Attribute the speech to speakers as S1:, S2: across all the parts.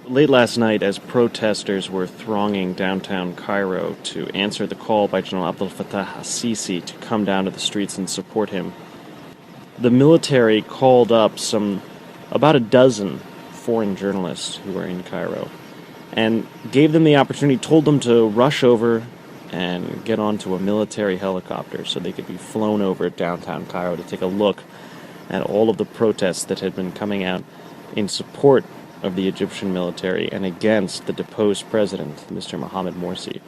S1: Late last night, as protesters were thronging downtown Cairo to answer the call by General Abdel Fattah al-Sisi to come down to the streets and support him, the military called up about a dozen foreign journalists who were in Cairo and gave them the opportunity, told them to rush over and get onto a military helicopter so they could be flown over downtown Cairo to take a look at all of the protests that had been coming out in support of the Egyptian military and against the deposed president, Mr. Mohamed Morsi,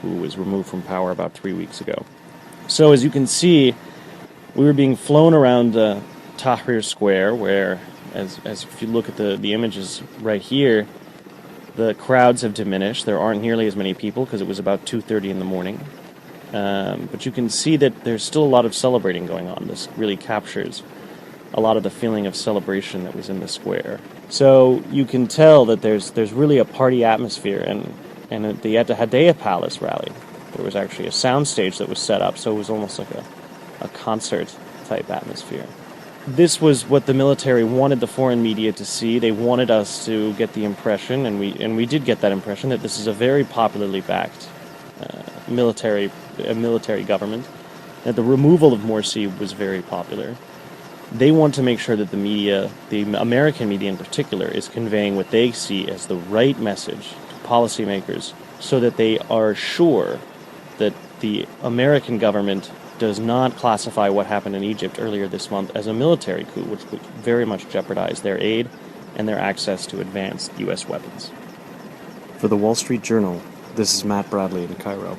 S1: who was removed from power about 3 weeks ago. So as you can see, we were being flown around Tahrir Square, where, as if you look at the images right here, the crowds have diminished. There aren't nearly as many people because it was about 2:30 in the morning. But you can see that there's still a lot of celebrating going on. This really captures a lot of the feeling of celebration that was in the square. So you can tell that there's really a party atmosphere, and at the Hadea Palace rally, there was actually a soundstage that was set up, so it was almost like a concert-type atmosphere. This was what the military wanted the foreign media to see. They wanted us to get the impression, and we did get that impression, that this is a very popularly backed military government, that the removal of Morsi was very popular. They want to make sure that the media, the American media in particular, is conveying what they see as the right message to policymakers so that they are sure that the American government does not classify what happened in Egypt earlier this month as a military coup, which would very much jeopardize their aid and their access to advanced U.S. weapons. For the Wall Street Journal, this is Matt Bradley in Cairo.